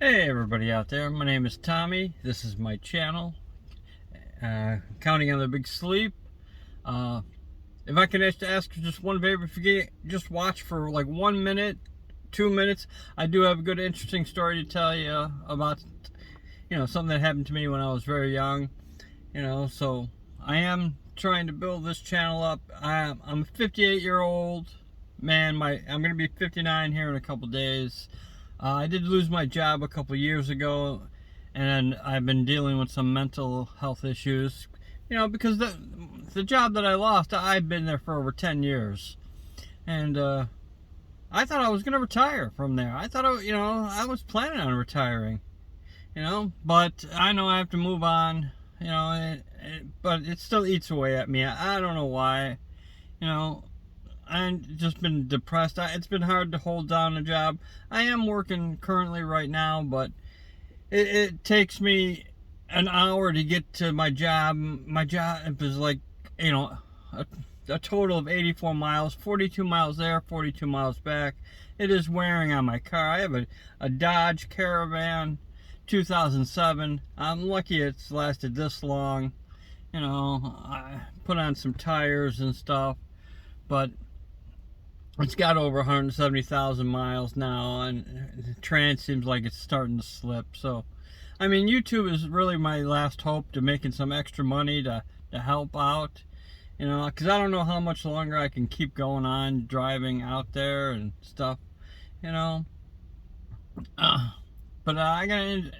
Hey everybody out there, my name is Tommy. This is my channel, Counting on the Big Sleep. Uh, if I can ask you just one favor, if you just watch for like 1 minute, 2 minutes, I do have a good interesting story to tell you about, something that happened to me when I was very young. So I am trying to build this channel up. I'm a 58-year-old man. I'm going to be 59 here in a couple days. I did lose my job a couple years ago, and I've been dealing with some mental health issues. Because the job that I lost, I've been there for over 10 years, and I thought I was going to retire from there. I thought, I was planning on retiring. But I know I have to move on. But it still eats away at me. I don't know why. You know, I've just been depressed. It's been hard to hold down a job. I am working currently right now, but it takes me an hour to get to my job. My job is like, a, a total of 84 miles, 42 miles there, 42 miles back. It is wearing on my car. I have a Dodge Caravan 2007. I'm lucky it's lasted this long. I put on some tires and stuff, but it's got over 170,000 miles now, and the trans seems like it's starting to slip. So, I mean, YouTube is really my last hope to making some extra money to help out. Because I don't know how much longer I can keep going on driving out there and stuff. You know, but I got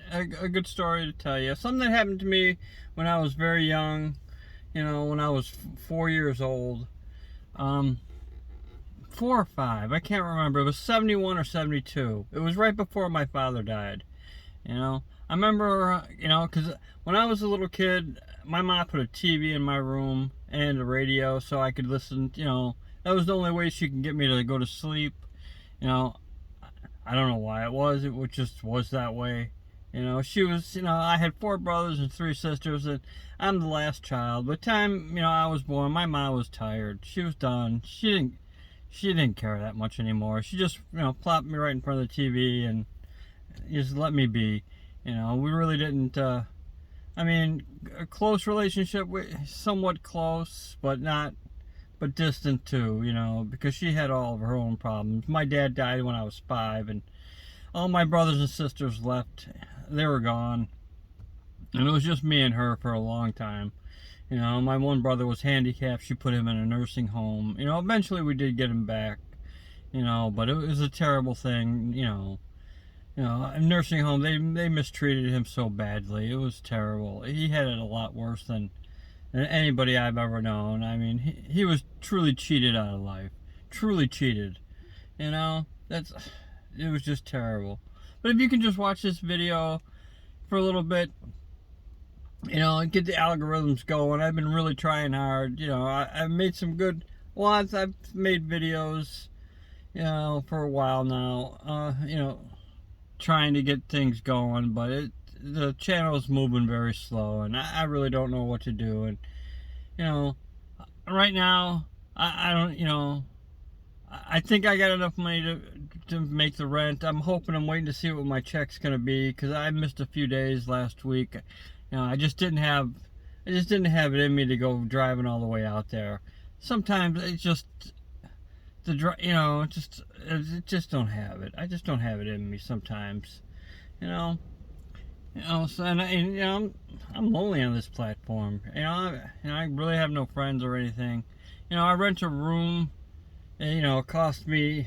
a good story to tell you. Something that happened to me when I was very young. When I was 4 years old. 4 or 5, I can't remember. It was 71 or 72. It was right before my father died. I remember, because when I was a little kid, my mom put a TV in my room and a radio so I could listen. That was the only way she could get me to go to sleep. You know, I don't know why it was. It just was that way. She was, I had 4 brothers and 3 sisters, and I'm the last child. By the time, I was born, my mom was tired. She was done. She didn't care that much anymore. She just, plopped me right in front of the TV and just let me be. We really didn't, I mean, a close relationship, somewhat close, but distant too, because she had all of her own problems. My dad died when I was 5, and all my brothers and sisters left. They were gone. And it was just me and her for a long time. My one brother was handicapped. She put him in a nursing home. Eventually we did get him back. But it was a terrible thing. In nursing home, they mistreated him so badly. It was terrible. He had it a lot worse than anybody I've ever known. I mean, he was truly cheated out of life. Truly cheated. It was just terrible. But if you can just watch this video for a little bit, get the algorithms going. I've been really trying hard. I've made some good ones. I've made videos, for a while now, trying to get things going, but the channel is moving very slow, and I really don't know what to do. And, right now, I don't, I think I got enough money to make the rent. I'm waiting to see what my check's going to be, because I missed a few days last week. I just didn't have it in me to go driving all the way out there. Sometimes it's just it just don't have it. I just don't have it in me sometimes. So I'm lonely on this platform. I really have no friends or anything. I rent a room. It cost me,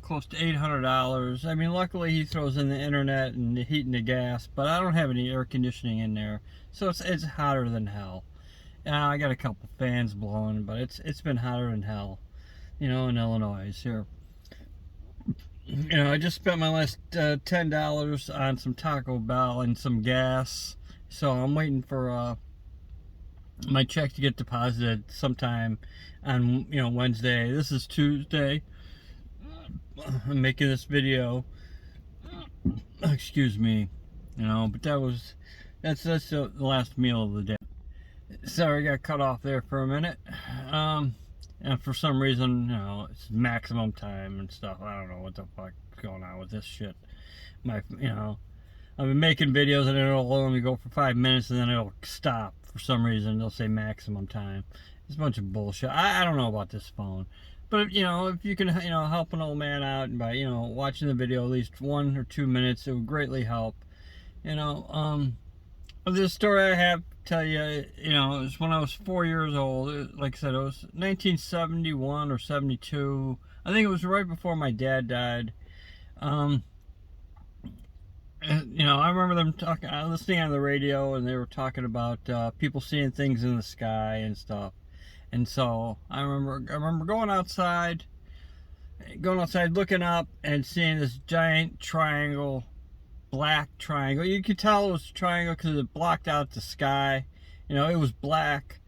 close to $800. I mean, luckily he throws in the internet and the heat and the gas, but I don't have any air conditioning in there, so it's hotter than hell. I got a couple fans blowing, but it's been hotter than hell, in Illinois here. I just spent my last $10 on some Taco Bell and some gas, so I'm waiting for my check to get deposited sometime on Wednesday. This is Tuesday. I'm making this video. Excuse me. But that's the last meal of the day. Sorry, I got cut off there for a minute. And for some reason, it's maximum time and stuff. I don't know what the fuck is going on with this shit. I've been making videos and it'll only go for 5 minutes and then it'll stop for some reason. They'll say maximum time. It's a bunch of bullshit. I don't know about this phone. But, you know, if you can, you know, help an old man out by, you know, watching the video at least 1 or 2 minutes, it would greatly help. You know, this story I have to tell you, you know, it was when I was 4 years old. Like I said, it was 1971 or 72. I think it was right before my dad died. You know, I remember them talking, listening on the radio, and they were talking about people seeing things in the sky and stuff. And so I remember going outside, looking up and seeing this giant triangle, black triangle. You could tell it was a triangle because it blocked out the sky. You know, it was black,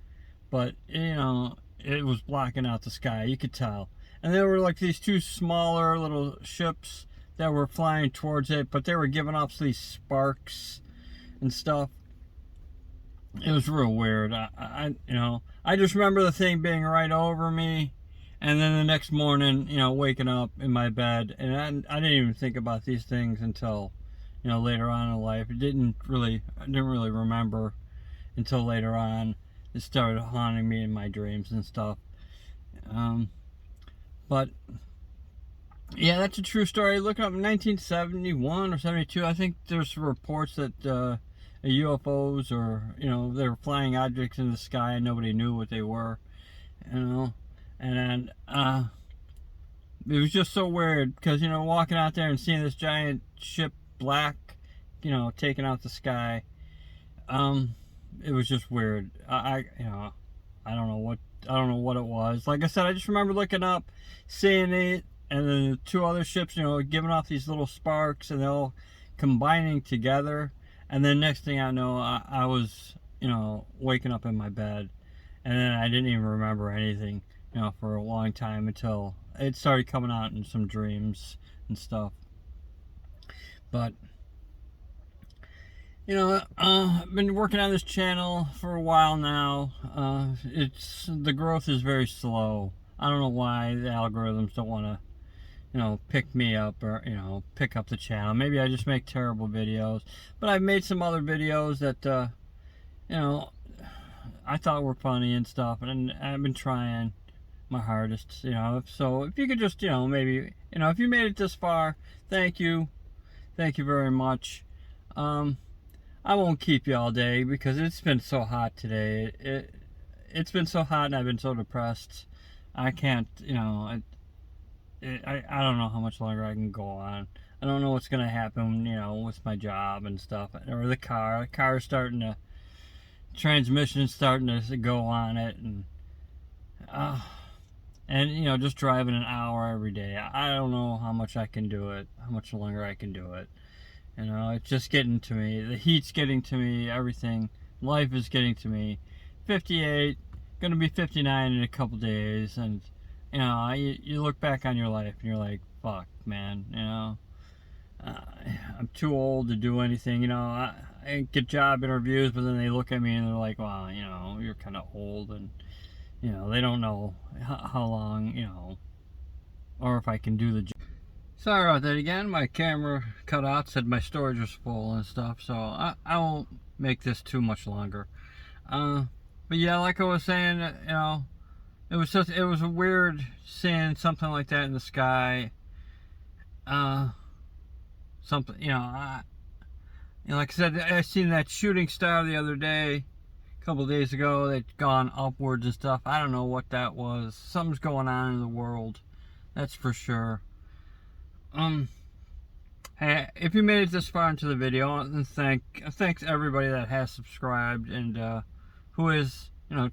but you know, it was blocking out the sky. You could tell. And there were like these two smaller little ships that were flying towards it, but they were giving off these sparks and stuff. It was real weird. You know, I just remember the thing being right over me, and then the next morning, you know, waking up in my bed, and I didn't even think about these things until, you know, later on in life. I didn't really remember until later on. It started haunting me in my dreams and stuff. But yeah, that's a true story. Looking up in 1971 or 72, I think there's reports that UFOs, or, you know, they were flying objects in the sky and nobody knew what they were, you know. And then it was just so weird because, you know, walking out there and seeing this giant ship, black, you know, taking out the sky, it was just weird. You know, I don't know what it was. Like I said, I just remember looking up, seeing it, and then the two other ships, you know, giving off these little sparks, and they're all combining together. And then next thing I know, I was, you know, waking up in my bed, and then I didn't even remember anything, you know, for a long time until it started coming out in some dreams and stuff. But, you know, I've been working on this channel for a while now. The growth is very slow. I don't know why the algorithms don't want to, you know, pick me up, or, you know, pick up the channel. Maybe I just make terrible videos. But I've made some other videos that, you know, I thought were funny and stuff, and I've been trying my hardest, you know. So if you could just, you know, maybe, you know, if you made it this far, thank you very much. I won't keep you all day because it's been so hot today. It's been so hot and I've been so depressed. I can't, you know, I don't know how much longer I can go on. I don't know what's gonna happen, you know, with my job and stuff, or the car. The car's starting to, transmission's starting to go on it, and you know, just driving an hour every day. I don't know how much I can do it, how much longer I can do it. You know, it's just getting to me. The heat's getting to me. Everything, life is getting to me. 58, gonna be 59 in a couple days, and you know, you look back on your life and you're like, fuck, man, you know, I'm too old to do anything. You know, I get job interviews, but then they look at me and they're like, well, you know, you're kind of old, and you know, they don't know how long, you know, or if I can do the job. Sorry about that again. My camera cut out, said my storage was full and stuff, so I won't make this too much longer. But yeah, like I was saying, you know, it was a weird seeing something like that in the sky. Something, you know, like I said, I seen that shooting star the other day, a couple of days ago, that's gone upwards and stuff. I don't know what that was. Something's going on in the world, that's for sure. Hey, if you made it this far into the video, then thanks everybody that has subscribed and who is, you know,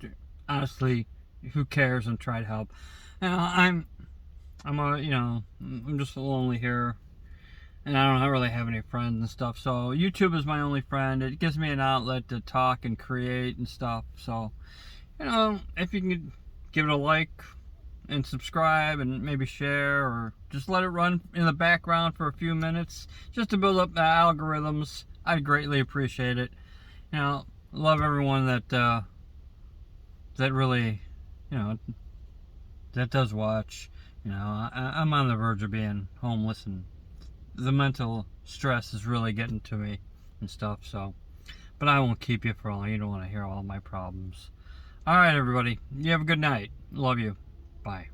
honestly, who cares and try to help. You know, I'm just lonely here, and I don't really have any friends and stuff. So YouTube is my only friend. It gives me an outlet to talk and create and stuff. So, you know, if you can give it a like and subscribe and maybe share, or just let it run in the background for a few minutes just to build up the algorithms, I'd greatly appreciate it. You know, love everyone that really, you know, that does watch. You know, I'm on the verge of being homeless, and the mental stress is really getting to me and stuff. So, but I won't keep you for long. You don't want to hear all my problems. All right, everybody. You have a good night. Love you. Bye.